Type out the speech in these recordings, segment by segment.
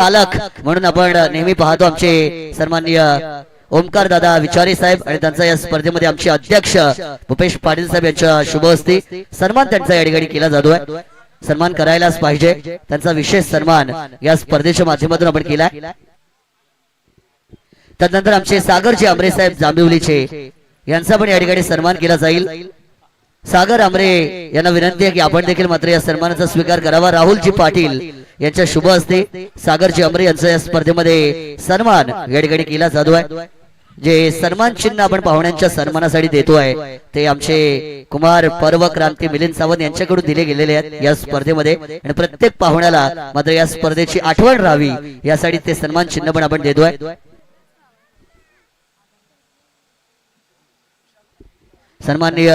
पालक म्हणून आपण नेहमी पाहतो आमचे सन्माननीय ओमकार दादा विचारे साहेब आणि त्यांचा या स्पर्धेमध्ये आमचे अध्यक्ष भूपेश पाटील साहेब यांच्या शुभ हस्ते सन्मान त्यांचा या ठिकाणी केला जातोय। सन्मान करायलाच पाहिजे, त्यांचा विशेष सन्मान या स्पर्धेच्या माध्यमातून आपण केला। त्यानंतर आमचे सागरजी आमरे साहेब जांभिवलीचे यांचा पण या ठिकाणी सन्मान केला जाईल। सागर आमरे यांना विनंती आहे की आपण देखील मात्र या सन्मानाचा स्वीकार करावा। राहुलजी पाटील यांच्या शुभ हस्ते सागरजी आमरे यांचा या स्पर्धेमध्ये सन्मान या ठिकाणी केला जातोय। जे सन्मान चिन्ह आपण पाहुण्यांच्या सन्मानासाठी देतोय ते आमचे कुमार पर्व क्रांती मिलिंद सावंत यांच्याकडून दिले गेलेले आहेत या स्पर्धेमध्ये आणि प्रत्येक पाहुण्याला मात्र या स्पर्धेची आठवण राहावी यासाठी ते सन्मान चिन्ह पण आपण देतोय। सन्माननीय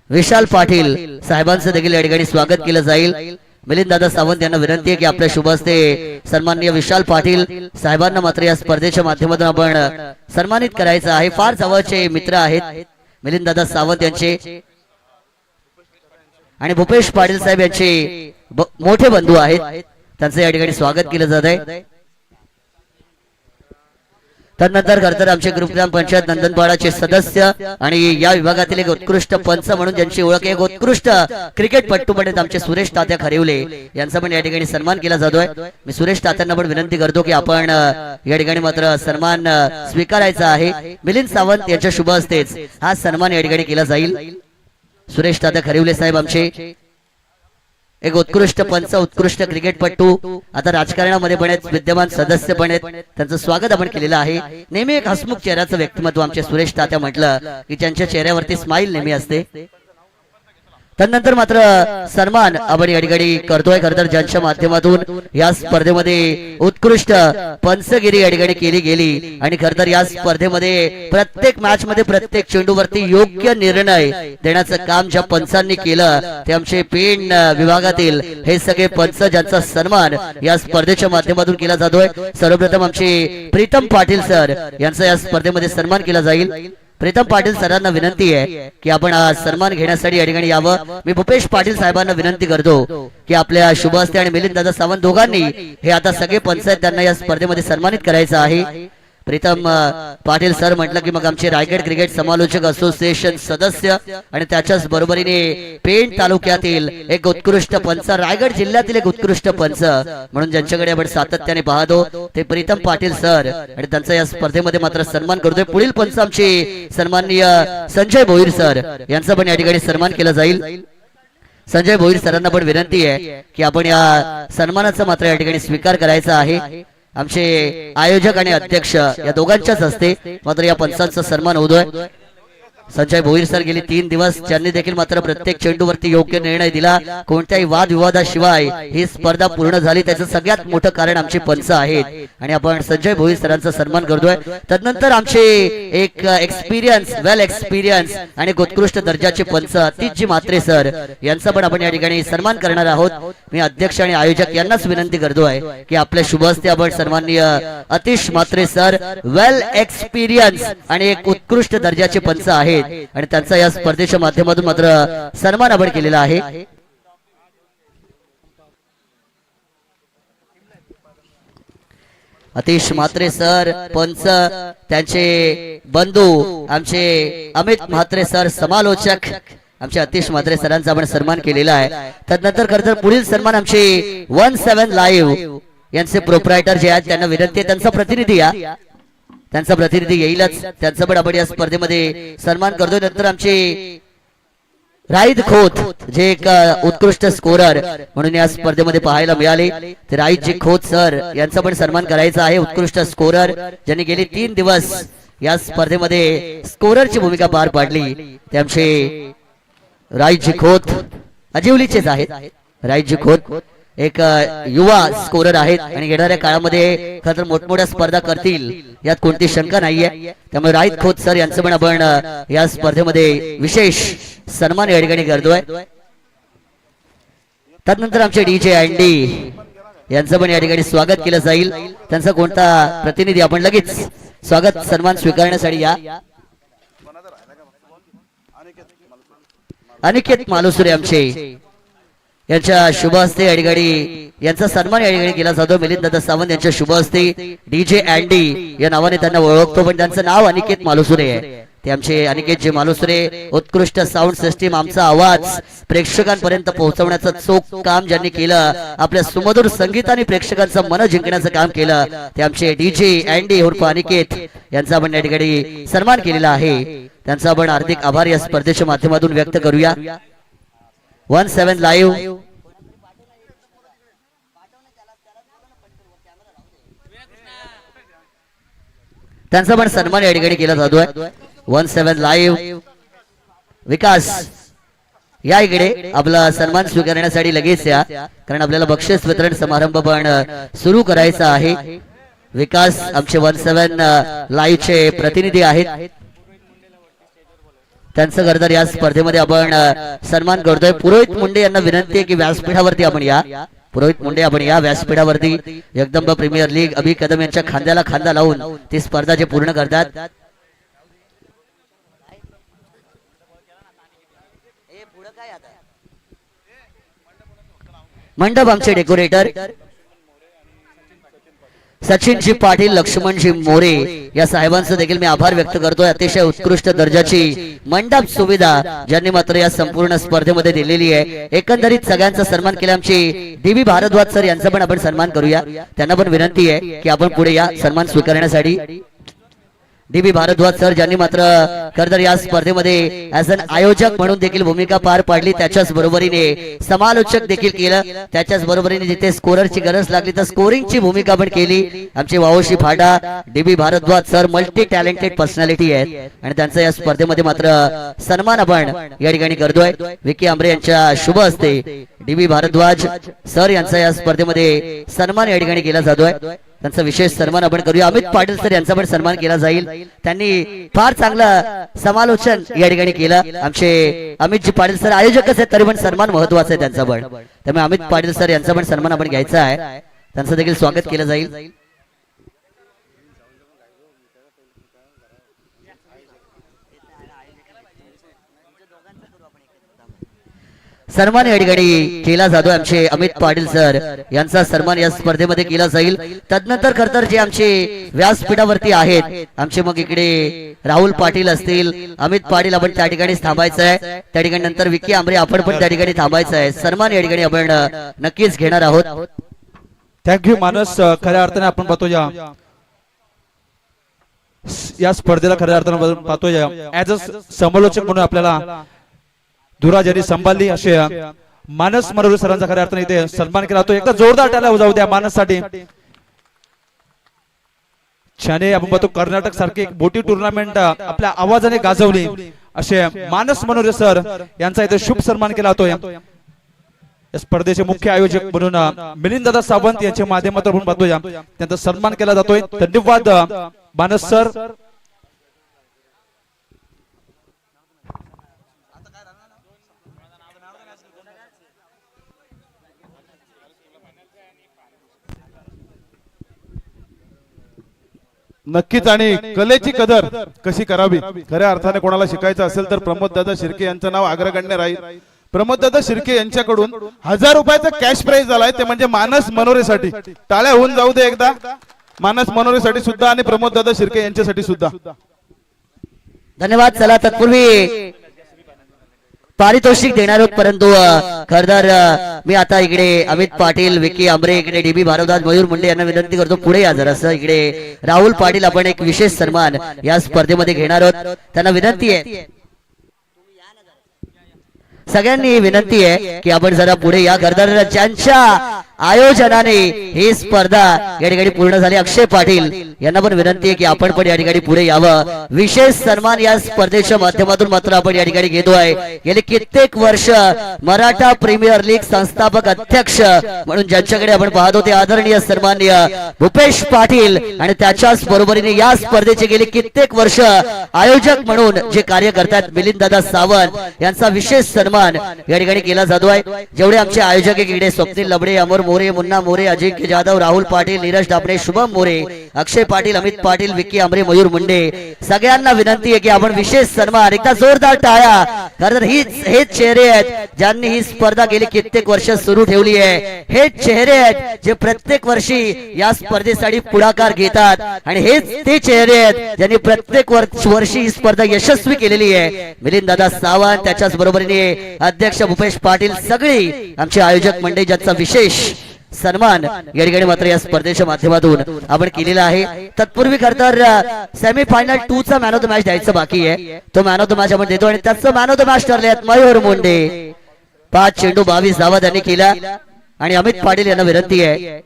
विशाल पाटील साहेबांचं देखील या ठिकाणी स्वागत केलं जाईल। मिलिंद दादा सावंत यांना विनंती आहे की आपल्या शुभ हस्ते सन्माननीय विशाल पाटील साहेबांना मात्र या स्पर्धेच्या माध्यमातून आपण सन्मानित करायचं आहे। फार जवळचे मित्र आहेत मिलिंद दादा सावंत यांचे आणि भूपेश पाटील साहेब यांचे मोठे बंधू आहेत, त्यांचं या ठिकाणी स्वागत केलं जात आहे। त्यानंतर खरतर आमचे ग्रुप ग्राम पंचायत नंदनपाडाचे सदस्य आणि या विभागातील एक उत्कृष्ट पंच म्हणून ज्यांची ओळख एक उत्कृष्ट क्रिकेटपटू पण आमचे सुरेश तात्या खरिवले यांचा पण या ठिकाणी सन्मान केला जातोय। मी सुरेश तात्यांना पण विनंती करतो की आपण या ठिकाणी मात्र सन्मान स्वीकारायचा आहे। मिलिंद सावंत यांच्या शुभ हस्तेच हा सन्मान या ठिकाणी केला जाईल। सुरेश तात्या खरिवले साहेब आमचे एक उत्कृष्ट पंच उत्कृष्ट क्रिकेटपटू आता राजकारणामध्ये पण आहेत, विद्यमान सदस्य पण आहेत, त्यांचं स्वागत आपण केलेलं आहे। नेहमी एक हसमुख चेहऱ्याचं व्यक्तिमत्व आमचे सुरेश तात्या म्हटलं की त्यांच्या चेहऱ्यावरती स्माइल नेहमी असते। त्यानंतर मात्र सन्मान आपण या ठिकाणी करतोय खरतर ज्यांच्या माध्यमातून या स्पर्धेमध्ये उत्कृष्ट पंचगिरी या ठिकाणी केली गेली आणि खरतर या स्पर्धेमध्ये प्रत्येक मॅच मध्ये प्रत्येक चेंडूवरती योग्य निर्णय देण्याचं काम ज्या पंचांनी केलं ते आमचे पेन विभागातील हे सगळे पंच ज्यांचा सन्मान या स्पर्धेच्या माध्यमातून केला जातोय। सर्वप्रथम आमचे प्रीतम पाटील सर यांचा या स्पर्धेमध्ये सन्मान केला जाईल। प्रीतम पाटील सरांना विनंती आहे की आपण सन्मान घेण्यासाठी या ठिकाणी यावं। मी भूपेश पाटील साहेबांना विनंती करतो की आपल्या शुभ हस्ते आणि मिलिंद दादा सावंत दोघांनी हे आता सगळे पंच आहेत त्यांना या स्पर्धेमध्ये सन्मानित करायचं आहे। प्रीतम पाटील सर म्हटलं की मग आमचे रायगड क्रिकेट समालोचक असोसिएशन सदस्य आणि त्याच्याच बरोबरीने पेण तालुक्यातील एक उत्कृष्ट पंच, रायगड जिल्ह्यातील एक उत्कृष्ट पंच म्हणून ज्यांच्याकडे आपण सातत्याने पाहतो ते प्रीतम पाटील सर आणि त्यांचा या स्पर्धेमध्ये मात्र सन्मान करतोय। पुढील पंच आमचे सन्माननीय संजय भोईर सर यांचा पण या ठिकाणी सन्मान केला जाईल। संजय भोईर सरांना पण विनंती आहे की आपण या सन्मानाचा मात्र या ठिकाणी स्वीकार करायचा आहे। आमचे आयोजक आणि अध्यक्ष या दोघांच्याच हस्ते मात्र या पंचांचा सन्मान होतोय। संजय भोईर सर गेली 3 दिवस त्यांनी देखील मात्र प्रत्येक चेंडूवरती योग्य निर्णय दिला, कोणत्याही वादविवादाशिवाय ही स्पर्धा पूर्ण झाली त्याचं सगळ्यात मोठं कारण आमचे पंच आहेत आणि आपण संजय भोईर सरांचा सन्मान करतोय। त्यानंतर आमचे एक वेल एक्सपिरियन्स आणि उत्कृष्ट दर्जाचे पंच अतिशजी म्हात्रे सर यांचा पण आपण या ठिकाणी सन्मान करणार आहोत। मी अध्यक्ष आणि आयोजक यांनाच विनंती करतोय की आपल्या शुभ हस्ते आपण सन्माननीय अतिश म्हात्रे सर वेल एक्सपिरियन्स आणि एक उत्कृष्ट दर्जाचे पंच आहेत आणि त्यांचा या स्पर्धेच्या माध्यमातून मात्र सन्मान आपण केलेला आहे। अतिश म्हात्रे सर पंच, त्यांचे बंधू आमचे अमित म्हात्रे सर समालोचक आमचे अतिश म्हात्रे सरांचा आपण सन्मान केलेला आहे। त्यानंतर खरतर पुढील सन्मान आमचे 17 लाईव्ह यांचे प्रोप्रायटर जे आहेत त्यांना विनंती आहे त्यांचा प्रतिनिधी या त्यांचा प्रतिनिधी येईलच, त्यांचा पण आपण या स्पर्धेमध्ये सन्मान करतोय। नंतर आमचे राईद खोत जे एक उत्कृष्ट स्कोरर म्हणून या स्पर्धेमध्ये पाहायला मिळाले ते राईदजी खोत सर यांचा पण सन्मान करायचा आहे। उत्कृष्ट स्कोरर ज्यांनी गेली 3 दिवस या स्पर्धेमध्ये स्कोररची भूमिका पार पाडली ते आमचे राईदजी खोत अजिवलीचेच आहेत। राईदजी खोत एक युवा स्कोरर आहेत आणि येणाऱ्या काळामध्ये खरं मोठमोठ्या स्पर्धा करतील यात कोणती शंका नाहीये। त्यामुळे राईत खोत सर यांचं पण आपण या स्पर्धेमध्ये विशेष सन्मान या ठिकाणी करतोय। त्यानंतर आमचे डीजे अँडी यांचं पण या ठिकाणी स्वागत केलं जाईल। त्यांचा कोणता प्रतिनिधी आपण लगेच स्वागत सन्मान स्वीकारण्यासाठी या। अनिकेत मालुसरे आमचे यांच्या शुभ हस्ते या ठिकाणी यांचा सन्मान या ठिकाणी केला जातो। मिलिंद दादा सावंत यांच्या शुभ हस्ते डीजे अँडी या नावाने त्यांना ओळखतो, पण त्यांचं नाव अनिकेत मालुसरे आहे। ते आमचे अनिकेत जे मालुसरे उत्कृष्ट साऊंड सिस्टीम, आमचा आवाज प्रेक्षकांपर्यंत पोहोचवण्याचं चोख काम ज्यांनी केलं, आपल्या सुमधुर संगीताने प्रेक्षकांचं मन जिंकण्याचं काम केलं, ते आमचे डीजे अँडी उर्फ अनिकेत यांचा आपण या ठिकाणी सन्मान केलेला आहे। त्यांचा आपण हार्दिक आभार या स्पर्धेच्या माध्यमातून व्यक्त करूया। 17 लाईव्ह त्यांचा पण सन्मान या ठिकाणी केला जातोय। 17 लाईव्ह विकास या इकडे आपला सन्मान स्वीकारण्यासाठी लगेच या, कारण आपल्याला बक्षीस वितरण समारंभ पण सुरू करायचा आहे। विकास आमचे 17 लाईव्ह चे प्रतिनिधी आहेत, त्यांचं खरं तर या स्पर्धेमध्ये आपण सन्मान करतोय। पुरोहित मुंडे यांना विनंती आहे की व्यासपीठावरती आपण या। पुरोहित मुंडे आपण या व्यासपीठावरती। जगदंबा प्रीमियर लीग अभि कदम यांच्या खांद्याला खांदा लावून ती स्पर्धा जे पूर्ण करतात। मंडप आमचे डेकोरेटर सचिनजी पाटील, लक्ष्मणजी मोरे या साहेबांचं देखील मी आभार व्यक्त करतोय। अतिशय उत्कृष्ट दर्जाची मंडप सुविधा ज्यांनी मात्र या संपूर्ण स्पर्धेमध्ये दिलेली आहे। एकंदरीत सगळ्यांचा सन्मान केला। आमचे डीबी भारद्वाज सर यांचा पण आपण सन्मान करूया। त्यांना पण विनंती आहे की आपण पुढे या सन्मान स्वीकारण्यासाठी। डीबी भारद्वाज सर ज्यांनी मात्र खरं तर या स्पर्धेमध्ये ऍज अन आयोजक म्हणून देखील भूमिका पार पाडली, त्याच्याच बरोबरीने समालोचक देखील केलं, त्याच्याच बरोबरीने जिथे स्कोररची गरज लागली तर स्कोरिंगची भूमिका पण केली। आमचे वावोशी फाटा DB Bharadwaj sir multi talented personality आहेत आणि त्यांचा या स्पर्धेमध्ये मात्र सन्मान आपण या ठिकाणी करतोय। विकी आंबरे यांच्या शुभ हस्ते डीबी भारद्वाज सर यांचा या स्पर्धेमध्ये सन्मान या ठिकाणी केला जातोय। त्यांचा विशेष सन्मान आपण करूया। अमित पाटील सर यांचा पण सन्मान केला जाईल, त्यांनी फार चांगलं समालोचन या ठिकाणी केलं। आमचे अमितजी पाटील सर आयोजकच आहेत, तरी पण सन्मान महत्वाचा आहे त्यांचा पण, त्यामुळे अमित पाटील सर यांचा पण सन्मान आपण घ्यायचा आहे, त्यांचं देखील स्वागत केलं जाईल। सन्मान या ठिकाणी केला जातो। आमचे अमित पाटील सर यांचा सन्मान या स्पर्धेमध्ये केला जाईल। तदनंतर खरतर जे आमचे व्यासपीठावरती आहेत आमचे मग इकडे राहुल पाटील असतील, अमित पाटील आपण त्या ठिकाणी थांबायचं आहे, त्या ठिकाणी नंतर विकी आंबरे आपण पण त्या ठिकाणी थांबायचं आहे। सन्मान या ठिकाणी आपण नक्कीच घेणार आहोत। थँक्यू मानस। खऱ्या अर्थाने आपण पाहतो या स्पर्धेला खऱ्या अर्थाने पाहतो ऍज अ समालोचक म्हणून आपल्याला धुराज यांनी संभाळली असे मानस मनोरे सरांचा खऱ्या अर्थाने इथे सन्मान केला जातो। एकदा जोरदार टाळ्या वाजवू द्या मानससाठी। छाने आपण पाहतो कर्नाटक सारखी एक मोठी टुर्नामेंट आपल्या आवाजाने गाजवली असे मानस मनोरे सर यांचा इथे शुभ सन्मान केला जातो। या स्पर्धेचे मुख्य आयोजक म्हणून मिलिंद दादा सावंत यांच्या माध्यमातून आपण पाहतो त्यांचा सन्मान केला जातोय। धन्यवाद मानस सर। नक्कीच, आणि कलेची कदर कशी करावी, खऱ्या अर्थाने कोणाला शिकायचं असेल तर प्रमोददादा शिर्के यांचं नाव अग्रगण्य राहील। प्रमोददादा शिर्के यांच्याकडून 1000 रुपयाचा कॅश प्राइज झालाय, ते म्हणजे मानस मनोरेसाठी। टाळ्या होऊन जाऊ दे एकदा मानस मनोरेसाठी सुद्धा आणि प्रमोददादा शिर्के यांच्यासाठी सुद्धा। धन्यवाद। चला तत्पूर्वी पारितोषिक देणार आहोत, परंतु खरदार मी आता इकडे अमित पाटील, विकी आंबरे, इकडे डीबी भारद्वाज, मयूर मुंडे यांना विनंती करतो पुढे या जरासं। इकडे राहुल पाटील आपण एक विशेष सन्मान या स्पर्धेमध्ये घेणार आहोत, त्यांना विनंती आहे, सगळ्यांनी विनंती आहे की आपण जरा पुढे या। खरदार ज्यांच्या आयोजनाने ही स्पर्धा या ठिकाणी पूर्ण झाली, अक्षय पाटील यांना पण विनंती आहे की आपण पण या ठिकाणी पुढे यावं। विशेष सन्मान या स्पर्धेच्या माध्यमातून मात्र आपण या ठिकाणी घेतोय। गेले कित्येक वर्ष मराठा प्रीमियर लीग संस्थापक अध्यक्ष म्हणून ज्यांच्याकडे आपण पाहतो ते आदरणीय सन्माननीय भूपेश पाटील, आणि त्याच्याच बरोबरीने या स्पर्धेचे गेले कित्येक वर्ष आयोजक म्हणून जे कार्य करतात मिलिंद दादा सावंत यांचा विशेष सन्मान या ठिकाणी केला जातोय। जेवढे आमचे आयोजक इकडे स्वप्नील लबडे, अमोर मोरे, मुन्ना मोरे, अजिंक्य जाधव, राहुल पाटील, नीरज डाबणे, शुभम मोरे, अक्षय पाटील, अमित पाटील, विक्की आमरे, मयूर मुंडे, सगळ्यांना विनंती आहे की आपण विशेष सन्मान, एकदा जोरदार टाळ्या. खरं तर हेच चेहरे आहेत ज्यांनी ही स्पर्धा गेली कित्येक वर्ष सुरू ठेवली आहे. हेच चेहरे आहेत जे प्रत्येक वर्षी या स्पर्धेसाठी पुढाकार घेतात आणि हेच ते चेहरे आहेत ज्यांनी प्रत्येक वर्षी ही स्पर्धा यशस्वी केलेली आहे. मिलिंद दादा सावंत, त्याच्याच बरोबरीने अध्यक्ष भूपेश पाटील, सगळी आमचे आयोजक मंडळी ज्यांचा विशेष सन्मान या ठिकाणी मात्र या स्पर्धेच्या माध्यमातून आपण केलेला आहे. तत्पूर्वी खरं तर सेमीफायनल 2 चा मॅन ऑफ द मॅच द्यायचं बाकी आहे. तो मॅन ऑफ द मॅच आपण देतो आणि त्याचं मॅन ऑफ द मॅच ठरले आहेत मयूर मुंडे. 5 चेंडू 22 धावा त्यांनी केल्या आणि अमित पाटील यांना विनंती आहे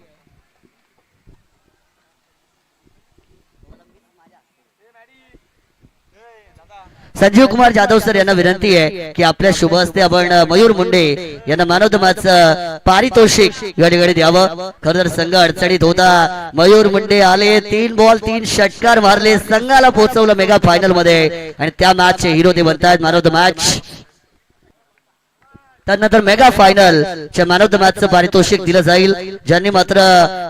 संजीव कुमार जाधव सर यांना विनंती आहे की आपल्या शुभ हस्ते आपण मयूर मुंडे यांना मॅन ऑफ द मॅच पारितोषिक या ठिकाणी द्यावं. खरं तर संघ अडचणीत होता. मयूर मुंडे आले, 3 बॉल 3 षटकार मारले, संघाला पोहोचवलं मेगा फायनल मध्ये आणि त्या मॅचचे हिरो ते बनतायत मॅन ऑफ द मॅच. त्यानंतर मेगा फायनल च्या मॅन ऑफ द मॅच चं पारितोषिक दिलं जाईल ज्यांनी मात्र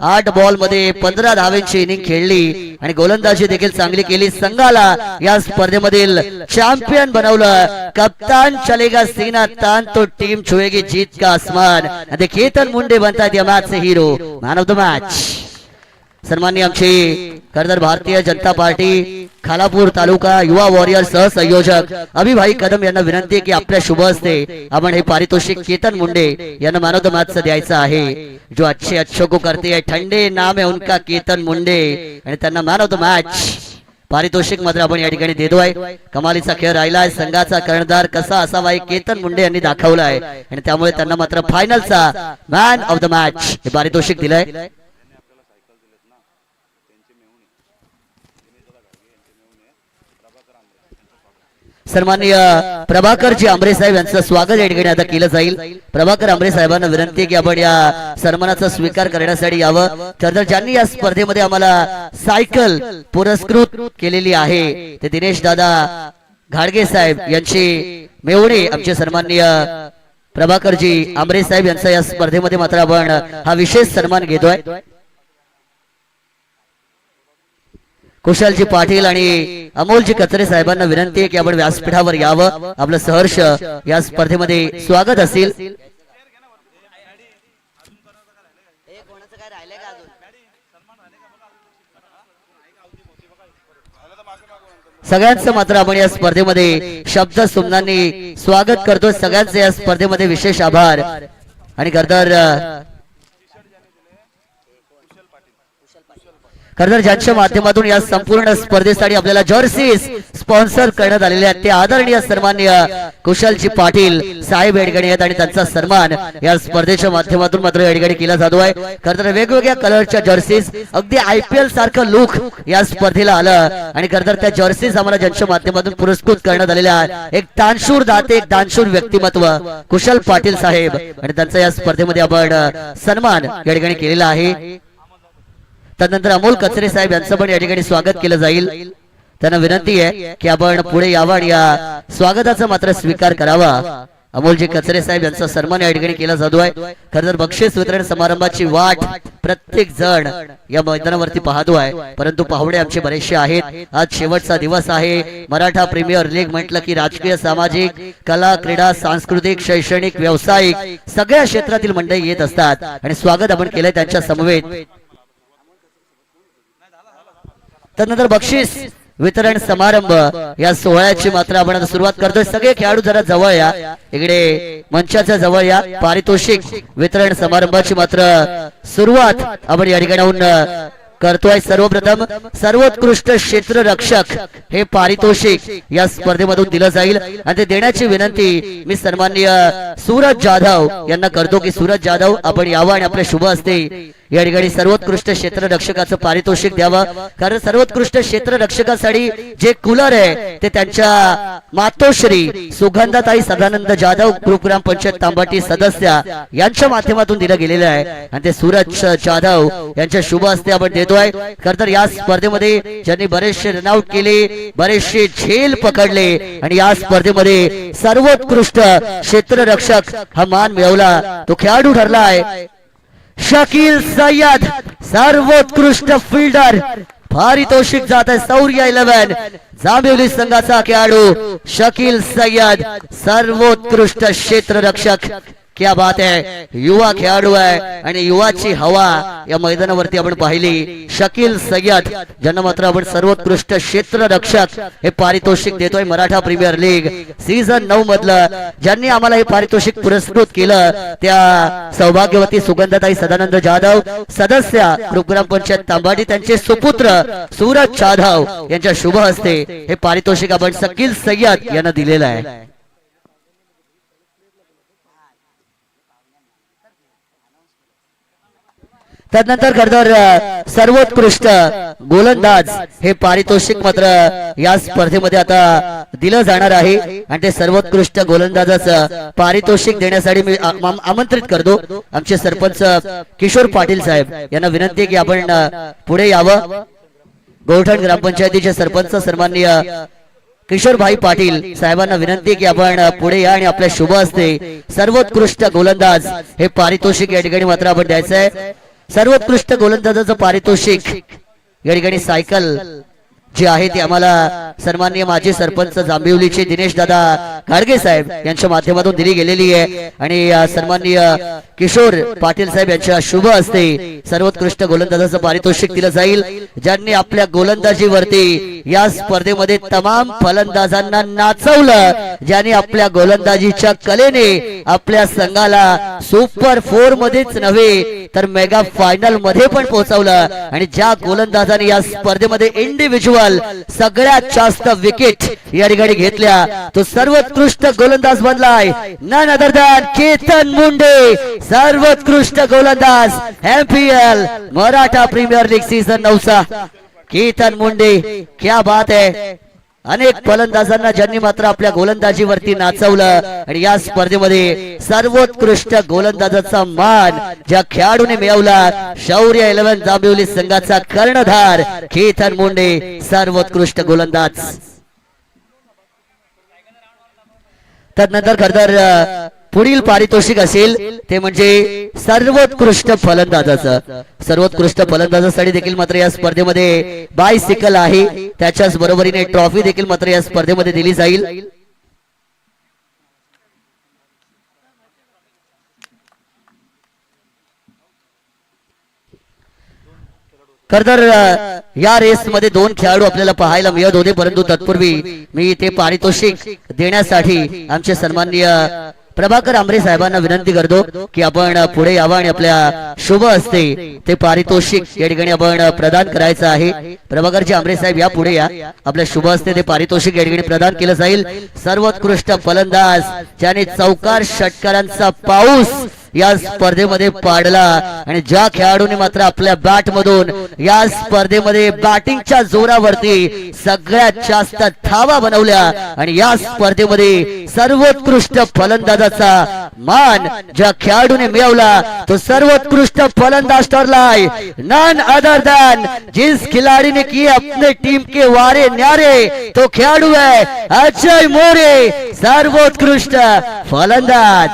8 बॉल मध्ये 15 धावांची इनिंग खेळली आणि गोलंदाजी देखील चांगली केली. संघाला या स्पर्धेमधील चॅम्पियन बनवलं. कप्तान चलेगा सीना तान तो टीम छुएगी जीत का आसमान. आणि केतन मुंडे बनतात या मॅच चे hero, man of the match. सन्माननीय आमचे खरतर भारतीय जनता पार्टी खालापूर तालुका युवा वॉरियर सह संयोजक अभिभाई कदम यांना विनंती आहे की आपल्या शुभ हस्ते आपण हे पारितोषिक केतन मुंडे यांना मॅन ऑफ द मॅच द्यायचं आहे. जो अच्छे अच्छों को करते हैं ठंडे नाम है उनका केतन मुंडे आणि त्यांना मॅन ऑफ द मॅच पारितोषिक मात्र आपण या ठिकाणी देतोय. कमालीचा खेळ राहिलाय. संघाचा कर्णधार कसा असावा हे केतन मुंडे यांनी दाखवलाय आणि त्यामुळे त्यांना मात्र फायनलचा मॅन ऑफ द मॅच हे पारितोषिक दिलंय. सन्माननीय प्रभाकरजी आमरे साहेब यांचं स्वागत या ठिकाणी आता केलं जाईल. प्रभाकर आमरे साहेबांना विनंती आहे की आपण या सन्मानाचा स्वीकार करण्यासाठी यावं. तर ज्यांनी या स्पर्धेमध्ये आम्हाला सायकल पुरस्कृत केलेली आहे ते दिनेश दादा घाडगे साहेब यांची मेवणे आमचे सन्माननीय प्रभाकरजी आमरे साहेब यांचा या स्पर्धेमध्ये मात्र आपण हा विशेष सन्मान घेतोय. कुशलजी पाटील आणि अमोलजी कचरे साहेबांना विनंती आहे की आपण व्यासपीठावर यावं. आपलं सहर्ष या स्पर्धेमध्ये स्वागत असेल. सगळ्यांचं मात्र आपण या स्पर्धेमध्ये शब्द सुमनांनी स्वागत करतो. सगळ्यांचे या स्पर्धेमध्ये विशेष आभार आणि खरतर ज्यांच्या माध्यमातून या संपूर्ण स्पर्धेसाठी आपल्याला जर्सीज स्पॉन्सर करण्यात आलेले आहेत ते आदरणीय सन्माननीय कुशलजी पाटील साहेब या ठिकाणी आहेत आणि त्यांचा सन्मान या स्पर्धेच्या माध्यमातून मात्र या ठिकाणी केला जातोय. खरं तर वेगवेगळ्या कलरच्या जर्सीज अगदी IPL सारखं लुक या स्पर्धेला आलं आणि खरं तर त्या जर्सीज आम्हाला ज्यांच्या माध्यमातून पुरस्कृत करण्यात आलेल्या एक दानशूर दाते, एक दानशूर व्यक्तिमत्व कुशल पाटील साहेब आणि त्यांचा या स्पर्धेमध्ये आपण सन्मान या ठिकाणी केलेला आहे. त्यानंतर अमोल कचरे साहेब यांचं पण या ठिकाणी स्वागत केलं जाईल. त्यांना विनंती आहे की आपण पुढे यावं आणि या स्वागताचा मात्र स्वीकार करावा. अमोलजी कचरे साहेब यांचा सन्मान या ठिकाणी केला जातोय. खरं तर बक्षीस वितरण समारंभाची वाट प्रत्येक जण या मैदानावरती पाहतोय, परंतु पाहुणे आमचे बरेचसे आहेत. आज शेवटचा दिवस आहे. मराठा प्रीमियर लीग म्हटलं की राजकीय, सामाजिक, कला, क्रीडा, सांस्कृतिक, शैक्षणिक, व्यावसायिक सगळ्या क्षेत्रातील मंडळी येत असतात आणि स्वागत आपण केलंय त्यांच्या समवेत. त्यानंतर बक्षीस वितरण समारंभ या सोहळ्याची मात्र आपण आता सुरुवात करतोय. सगळे खेळाडू जरा जवळ या, इकडे मंचाच्या जवळ या. पारितोषिक वितरण समारंभाची मात्र सुरुवात आपण या ठिकाणाहून करतोय. सर्वप्रथम सर्वोत्कृष्ट क्षेत्ररक्षक हे पारितोषिक या स्पर्धेमधून दिलं जाईल आणि ते देण्याची विनंती मी सन्माननीय सूरज जाधव यांना करतो की सूरज जाधव आपण यावं आणि आपल्या शुभ हस्ते या ठिकाणी सर्वोत्कृष्ट क्षेत्ररक्षकाचं पारितोषिक द्यावं. कारण सर्वोत्कृष्ट क्षेत्ररक्षकासाठी जे कूलर आहे ते त्यांच्या मातोश्री सुगंधाताई सदानंद जाधव ग्रुप पंचायत तांबाटी सदस्य यांच्या माध्यमातून दिलं गेलेलं आहे आणि ते सूरज जाधव यांच्या शुभ हस्ते आपण देतोय. खरं तर या स्पर्धेमध्ये ज्यांनी बरेचसे रनआउट केले, बरेचसे झेल पकडले आणि या स्पर्धेमध्ये सर्वोत्कृष्ट क्षेत्ररक्षक हा मान मिळवला तो खेळाडू ठरला आहे शकील सय्यद सर्वोत्कृष्ट फिल्डर पारितोषिक जात आहे शौर्य 11 जांभिवली संघाचा खेळाडू शकील सय्यद सर्वोत्कृष्ट क्षेत्ररक्षक. क्या बात है, युवा खेळाडू आहे आणि युवाची हवा या मैदानावरती आपण पाहिली. शकील सय्यद ज्यांना मात्र आपण सर्वोत्कृष्ट क्षेत्ररक्षक हे पारितोषिक देतोय मराठा प्रीमियर लीग सीझन 9 मधलं. ज्यांनी आम्हाला हे पारितोषिक पुरस्कृत केलं त्या सौभाग्यवती सुगंधाताई सदानंद जाधव सदस्य ग्राम पंचायत तांबाडी त्यांचे सुपुत्र सूरज जाधव यांच्या शुभ हस्ते हे पारितोषिक आपण शकील सय्यद यांना दिलेलं आहे. त्यानंतर खरतर सर्वोत्कृष्ट गोलंदाज हे पारितोषिक मात्र या स्पर्धेमध्ये आता दिलं जाणार आहे आणि ते सर्वोत्कृष्ट गोलंदाजाचं पारितोषिक देण्यासाठी मी आमंत्रित करतो आमचे सरपंच किशोर पाटील साहेब यांना विनंती की आपण पुढे यावं. गोरठण ग्रामपंचायतीचे सरपंच सन्माननीय किशोरभाई पाटील साहेबांना विनंती की आपण पुढे या आणि आपल्या शुभ हस्ते सर्वोत्कृष्ट गोलंदाज हे पारितोषिक या ठिकाणी मात्र आपण द्यायचं आहे. सर्वोत्कृष्ट गोलंदाजाचं पारितोषिक या ठिकाणी सायकल जी आहे ती आम्हाला सन्माननीय माजी सरपंच जांभिवलीचे दिनेश दादा गाडगे साहेब यांच्या माध्यमातून दिली गेलेली आहे आणि सन्माननीय किशोर पाटील साहेब यांच्या शुभ हस्ते सर्वोत्कृष्ट गोलंदाजाचं पारितोषिक दिलं जाईल. ज्यांनी आपल्या गोलंदाजीवरती या स्पर्धेमध्ये तमाम फलंदाजांना नाचवलं, ज्यांनी आपल्या गोलंदाजीच्या कलेने आपल्या संघाला सुपर 4 मध्येच नव्हे तर मेगा फायनल मध्ये पण पोहोचवलं आणि ज्या गोलंदाजाने या स्पर्धेमध्ये इंडिव्हिज्युअल सगळ्यात जास्त विकेट या ठिकाणी घेतल्या तो सर्वोत्कृष्ट गोलंदाज बनलाय none other than Ketan Munde. सर्वोत्कृष्ट गोलंदाज MPL Maratha premier league season 9 चा केतन मुंडे. क्या बात है, अनेक फलंदाजांना ज्यांनी मात्र आपल्या गोलंदाजीवरती नाचवलं आणि या स्पर्धेमध्ये सर्वोत्कृष्ट गोलंदाजाचा मान ज्या खेळाडूने मिळवला शौर्य 11 जांभिवली संघाचा कर्णधार केतन मुंडे सर्वोत्कृष्ट गोलंदाज. त्यानंतर खरतर पुढील पारितोषिक असेल ते म्हणजे सर्वोत्कृष्ट फलंदाजाचं. सर्वोत्कृष्ट फलंदाजासाठी देखील मात्र या स्पर्धेमध्ये बायसिकल आहे, त्याच्याच बरोबरीने ट्रॉफी देखील मात्र या स्पर्धेमध्ये दिली जाईल. खरतर या रेस मध्ये 2 खेळाडू आपल्याला पाहायला मिळत होते, परंतु तत्पूर्वी मी ते पारितोषिक देण्यासाठी आमचे सन्माननीय प्रभाकर आमरे साहेबांना विनंती करतो की आपण पुढे यावं आणि आपल्या शुभ हस्ते ते पारितोषिक या ठिकाणी आपण प्रदान करायचं आहे. प्रभाकरजी आमरे साहेब या पुढे या, आपल्या शुभ हस्ते ते पारितोषिक या ठिकाणी प्रदान केलं जाईल. सर्वोत्कृष्ट फलंदाज ज्याने चौकार षटकारांचा पाऊस या स्पर्धेमध्ये पाडला आणि ज्या खेळाडूने मात्र आपल्या बॅट मधून या स्पर्धेमध्ये बॅटिंगच्या जोरावरती सगळ्यात जास्त धावा बनवल्या आणि या स्पर्धेमध्ये सर्वोत्कृष्ट फलंदाजाचा मान ज्या खेळाडूने मिळवला तो सर्वोत्कृष्ट फलंदाज ठरलाय नन अदर दॅन जिस खिलाड़ी ने किए अपने टीम के वारे न्यारे तो खेळाडू है अजय मोरे सर्वोत्कृष्ट फलंदाज.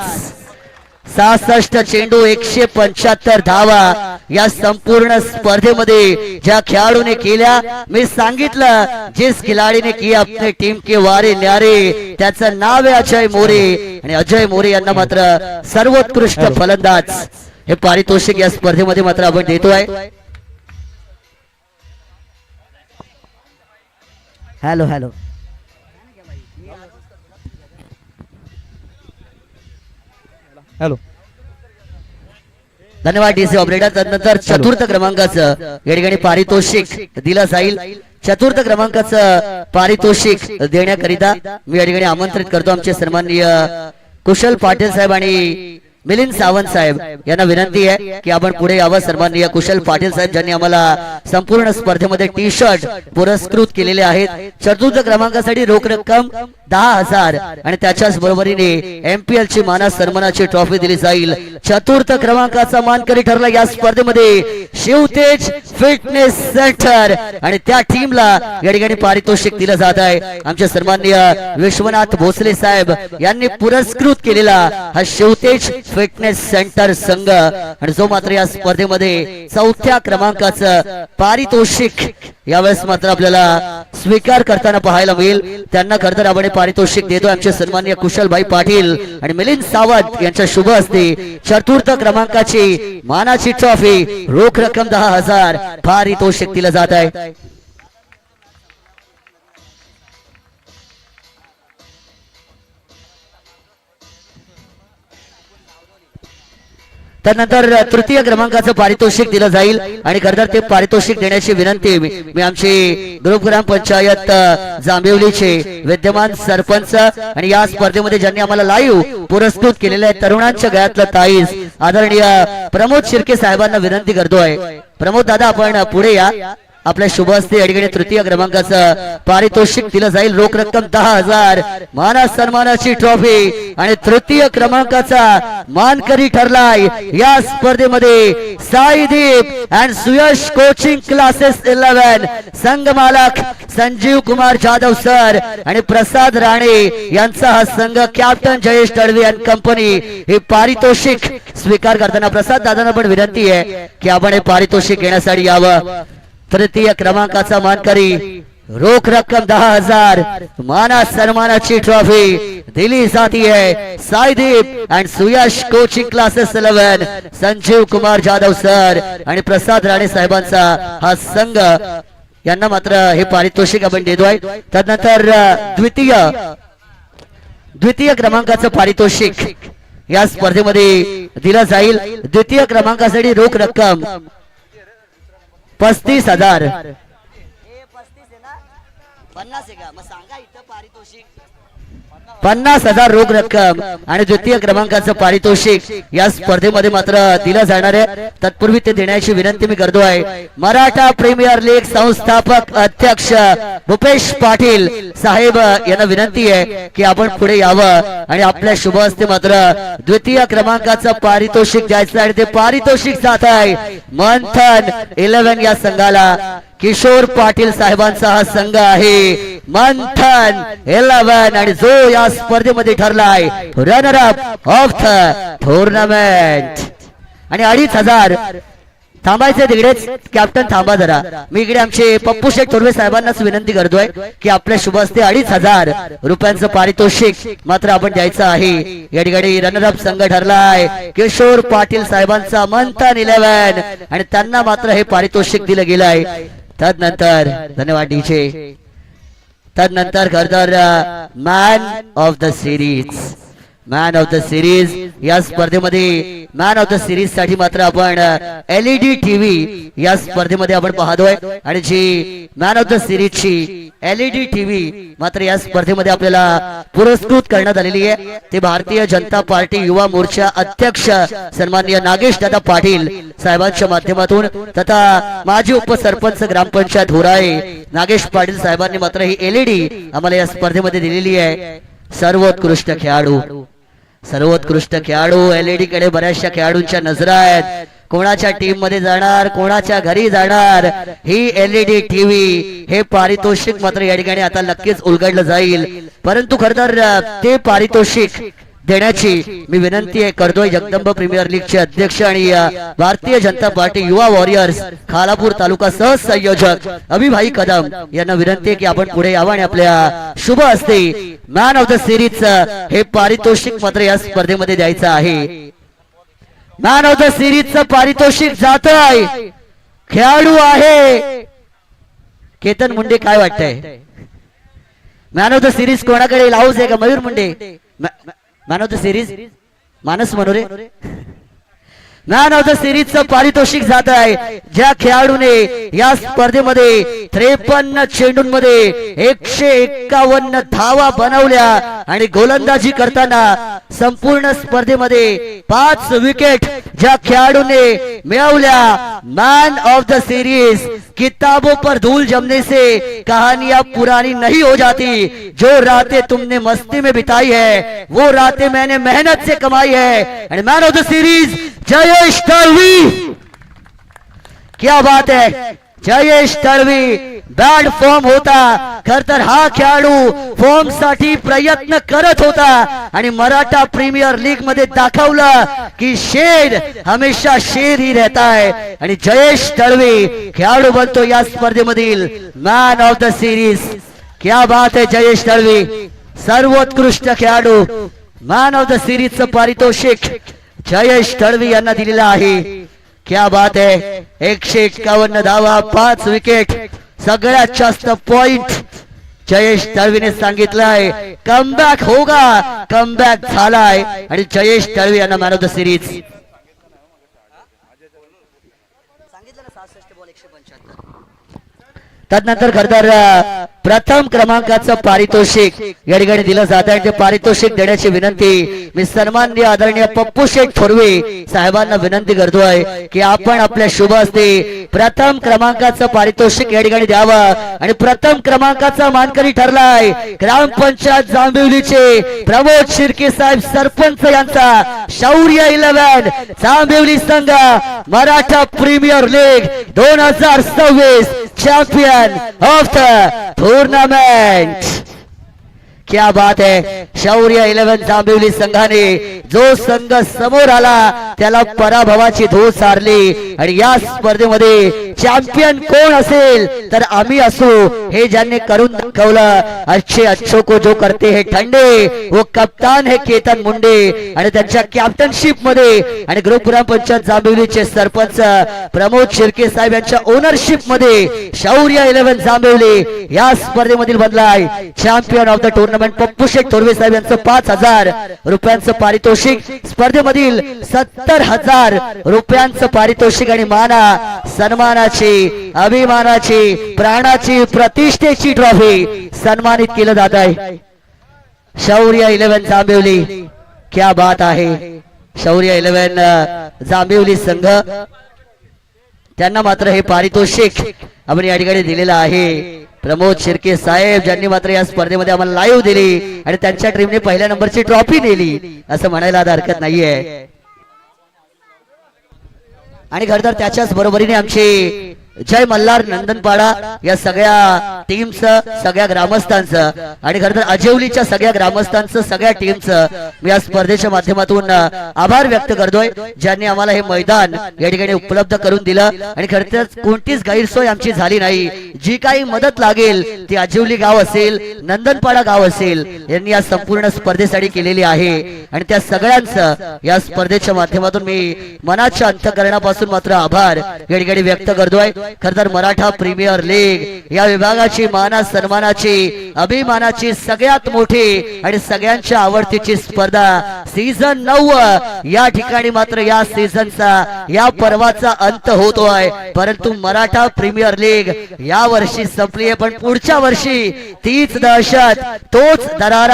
66 चेंडू 175 धावा या संपूर्ण स्पर्धेमध्ये ज्या खेळाडूने केल्या. मी सांगितलं जिस खिलाड़ी ने किया अपने टीम के वारे न्यारे त्याचं नाव आहे अजय मोरे आणि अजय मोरे यांना मात्र सर्वोत्कृष्ट फलंदाज हे पारितोषिक या स्पर्धेमध्ये मात्र आपण देतोय. हॅलो हॅलो हॅलो धन्यवाद डीसी ऑपरेटर. त्यानंतर चतुर्थ क्रमांकाचं या ठिकाणी पारितोषिक दिलं जाईल. चतुर्थ क्रमांकाचं पारितोषिक देण्याकरिता मी या ठिकाणी आमंत्रित करतो आमचे सन्माननीय कुशल पाटील साहेब आणि मिलिंद सावंत साहेब यांना विनंती आहे की आपण पुढे यावं. सन्माननीय कुशल पाटील साहेब ज्यांनी आम्हाला संपूर्ण स्पर्धेमध्ये टी-शर्ट पुरस्कृत केलेले आहेत. चतुर्थ क्रमांकासाठी रोख रक्कम 10,000 आणि त्याच्याच बरोबरीने MPL ची मानास सन्मानाची ट्रॉफी दिली जाईल. चतुर्थ क्रमांकाचा मानकरी ठरला या स्पर्धेमध्ये शिवतेज फिटनेस सेंटर आणि त्या टीमला या ठिकाणी पारितोषिक दिलं जात आहे. आमचे सन्माननीय विश्वनाथ भोसले साहेब यांनी पुरस्कृत केलेला हा शिवतेज फिटनेस सेंटर संघ आणि जो मात्र या स्पर्धेमध्ये चौथ्या क्रमांकाचं पारितोषिक यावेळेस मात्र आपल्याला स्वीकार करताना पाहायला मिळेल. त्यांना खरं तर आपण पारितोषिक देतो आमचे सन्माननीय कुशलभाई पाटील आणि मिलिंद सावंत यांच्या शुभ हस्ते चतुर्थ क्रमांकाची मानाची ट्रॉफी रोख रक्कम 10,000 पारितोषिक दिलं जात आहे. त्यानंतर तृतीय क्रमांकाचं पारितोषिक दिलं जाईल आणि खरं ते पारितोषिक देण्याची विनंती मी आमचे ग्रुप ग्रामपंचायत जांभिवलीचे विद्यमान सरपंच आणि या स्पर्धेमध्ये ज्यांनी आम्हाला लाईव्ह पुरस्कृत केलेल्या तरुणांच्या गळ्यातलं ताईस आदरणीय प्रमोद शिर्के साहेबांना विनंती करतोय. प्रमोद दादा आपण पुढे या. आपल्या शुभ हस्ते या ठिकाणी तृतीय क्रमांकाचं पारितोषिक दिलं जाईल. रोख रक्कम 10,000 मान सन्मानाची ट्रॉफी आणि तृतीय क्रमांकाचा मानकरी ठरलाय या स्पर्धेमध्ये Saideep and Suyash coaching classes 11 संघ मालक संजीव कुमार जाधव सर आणि प्रसाद राणे यांचा हा संघ captain Jayesh Talvi and company हे पारितोषिक स्वीकार करताना प्रसाद दादांना पण विनंती आहे की आपण हे पारितोषिक घेण्यासाठी यावं. तृतीय क्रमांकाचा मानकरी रोख रक्कम 10,000 माना सन्मानाची ट्रॉफी दिली जाती है Saideep and Suyash coaching classes 11 Sanjeev Kumar Jadhav sir आणि प्रसाद राणे साहेबांचा हा संघ यांना मात्र हे पारितोषिक आपण देतोय. त्यानंतर द्वितीय क्रमांकाचं पारितोषिक या स्पर्धेमध्ये दिलं जाईल. द्वितीय क्रमांकासाठी रोख रक्कम 35,000 50,000 रोख रक्कम आणि द्वितीय क्रमांकाचं पारितोषिक या स्पर्धेमध्ये मात्र दिलं जाणार आहे. तत्पूर्वी ते देण्याची विनंती मी करतोय. मराठा प्रीमियर लीग संस्थापक अध्यक्ष भूपेश पाटील साहेब यांना विनंती आहे की आपण पुढे यावं आणि आपल्या शुभ हस्ते मात्र द्वितीय क्रमांकाचं पारितोषिक द्यायचं आणि ते पारितोषिक जात आहे मंथन 11 या संघाला. किशोर पाटील साहेबांचा हा संघ आहे मंथन 11 आणि जो या स्पर्धेमध्ये ठरलाय runner up of the tournament. आणि 2,500 थांबायचे तिकडेच कॅप्टन थांबा जरा. मी इकडे आमचे पप्पू शेख थोरवे साहेबांनाच विनंती करतोय की आपल्या शुभ हस्ते 2,500 रुपयांचं पारितोषिक मात्र आपण द्यायचं आहे. या ठिकाणी रनर अप संघ ठरलाय किशोर पाटील साहेबांचा मंथन 11 आणि त्यांना मात्र हे पारितोषिक दिलं गेलं आहे. तदनंतर धन्यवाद डीजे. तदनंतर खरतर मॅन ऑफ द सिरीज या स्पर्धेमध्ये मॅन ऑफ द सिरीज साठी मात्र आपण LED टीव्ही या स्पर्धेमध्ये आपण पाहतोय आणि जी मॅन ऑफ द सिरीजची LED टीव्ही मात्र या स्पर्धेमध्ये आपल्याला पुरस्कृत करण्यात आलेली आहे. ते भारतीय जनता पार्टी युवा मोर्चा अध्यक्ष सन्माननीय नागेश दादा पाटील साहेबांच्या माध्यमातून तथा माजी उपसरपंच ग्रामपंचायत होराळे नागेश पाटील साहेबांनी मात्र ही LED आम्हाला या स्पर्धेमध्ये दिलेली आहे. सर्वोत्कृष्ट खेळाडू LED कडे बऱ्याचशा खेळाडूंच्या नजरा आहेत. कोणाच्या टीम मध्ये जाणार कोणाच्या घरी जाणार ही LED टीव्ही हे पारितोषिक मात्र या ठिकाणी आता नक्कीच उलगडलं जाईल. परंतु खरं तर ते पारितोषिक देण्याची मी विनंती करतोय जगदंब प्रीमियर लीगचे अध्यक्ष आणि भारतीय जनता पार्टी युवा वॉरियर्स खालापूर तालुका सह संयोजक अभिभाई कदम यांना विनंती की आपण पुढे यावं आणि आपल्या शुभ हस्ते मॅन ऑफ द सिरीज हे पारितोषिक मात्र या स्पर्धेमध्ये द्यायचं आहे. मॅन ऑफ द सिरीजचं पारितोषिक जात आहे खेळाडू आहे केतन मुंडे. काय वाटतंय मॅन ऑफ द सिरीज कोणाकडे लावूच आहे का Mayur Munde? Man of the series मानस मनोरे. मॅन ऑफ द सिरीजचं पारितोषिक जात आहे ज्या खेळाडूने या स्पर्धेमध्ये 53 चेंडूंमध्ये 151 धावा बनवल्या आणि गोलंदाजी करताना संपूर्ण स्पर्धेमध्ये 5 विकेट ज्या खेळाडूने मिळवल्या. मॅन ऑफ द सीरीज किताबों पर धूल जमने से कहानियां पुरानी नहीं हो जाती. जो रातें तुमने मस्ती में बिताई है वो रातें मैंने मेहनत से कमाई है. End man of the series Jayesh Talvi. क्या बात है जयेश तळवी बॅड फॉर्म होता, खर तर हा खेळाडू फॉर्म साठी प्रयत्न करत होता आणि मराठा प्रीमियर लीग मध्ये दाखवलं की शेर हमेशा शेर ही रहता है आणि जयेश दळवी खेळाडू बनतो या स्पर्धेमधील मॅन ऑफ द सिरीज. क्या बात है जयेश दळवी, सर्वोत्कृष्ट खेळाडू मॅन ऑफ द सिरीजचं पारितोषिक जयेश दळवी यांना दिलेलं आहे. क्या बात है, 151 धावा, 5 विकेट, सगळ्यात जास्त पॉइंट जयेश दळवीने सांगितलंय कमबॅक होगा, कमबॅक झालाय आणि जयेश दळवी यांना मॅन ऑफ द सिरीज. तदनंतर खरतर प्रथम क्रमांकाचं पारितोषिक या ठिकाणी दिलं जात आहे. ते पारितोषिक देण्याची विनंती मी सन्माननीय आदरणीय पप्पू शेठ थोरवे साहेबांना विनंती करतोय की आपण आपल्या शुभ हस्ते प्रथम क्रमांकाचं पारितोषिक या ठिकाणी द्यावं. आणि प्रथम क्रमांकाचा मानकरी ठरलाय ग्रामपंचायत जांभिवलीचे प्रमोद शिर्के साहेब सरपंच यांचा शौर्य 11 जांभिवली संघ Maratha premier league 2026 champion of the tournament. क्या बात है, शौर्य 11 जांभिवली संघाने जो संघ समोर आला त्याला पराभवाची धूळ सारली आणि या स्पर्धेमध्ये चॅम्पियन कोण असेल तर आम्ही असू हे ज्यांनी करून दाखवलं. अच्छे अच्छों को जो करते हैं ठंडे वो कप्तान है केतन मुंडे आणि त्यांच्या कॅप्टनशिप मध्ये आणि ग्रुप ग्रामपंचायत जांभिवलीचे सरपंच प्रमोद शिर्के साहेब यांच्या ओनरशिप मध्ये शौर्य 11 जांभिवली या स्पर्धेमधील बनलाय champion of the tournament. Pappu Sheth Thorve saheb यांचं 5,000 रुपयांचं पारितोषिक, स्पर्धेमधील 70,000 रुपयांचं पारितोषिक आणि माना सन्मानाची, अभिमानाची, प्राणाची, प्रतिष्ठेची ट्रॉफी सन्मानित केलं जात आहे. शौर्य 11 जांभिवली, क्या बात आहे. शौर्य 11 जांभिवली संघ त्यांना मात्र हे पारितोषिक आपण या ठिकाणी दिलेलं आहे. प्रमोद शिर्के साहेब ज्यांनी मात्र या स्पर्धेमध्ये आम्हाला लाईव्ह दिली आणि त्यांच्या टीमने पहिल्या नंबरची ट्रॉफी नेली असं म्हणायला आता हरकत नाहीये. आणि खरं तर त्याच्याच बरोबरीने आमची जय मल्हार नंदनपाडा या सगळ्या टीमचं, सगळ्या ग्रामस्थांचं आणि खरं तर अजेवलीच्या सगळ्या ग्रामस्थांचं, सगळ्या टीमचं मी या स्पर्धेच्या माध्यमातून आभार व्यक्त करतोय ज्यांनी आम्हाला हे मैदान या ठिकाणी उपलब्ध करून दिलं. आणि खरं तर कोणतीच गैरसोय आमची झाली नाही. जी काही मदत लागेल ती अजेवली गाव असेल, नंदनपाडा गाव असेल यांनी या संपूर्ण स्पर्धेसाठी केलेली आहे आणि त्या सगळ्यांचं या स्पर्धेच्या माध्यमातून मी मनाच्या अंतःकरणापासून मात्र आभार या ठिकाणी व्यक्त करतोय. खरं तर मराठा प्रीमियर लीग या विभागाची माना सन्मानाची, अभिमानाची सगळ्यात मोठी आणि सगळ्यांच्या आवडतीची स्पर्धा सीझन 9 या ठिकाणी मात्र या सीझनचा, या पर्वाचा अंत होतोय. परंतु मराठा प्रीमियर लीग या वर्षी संपली आहे, पण पुढच्या वर्षी तीच दहशत, तोच दरारा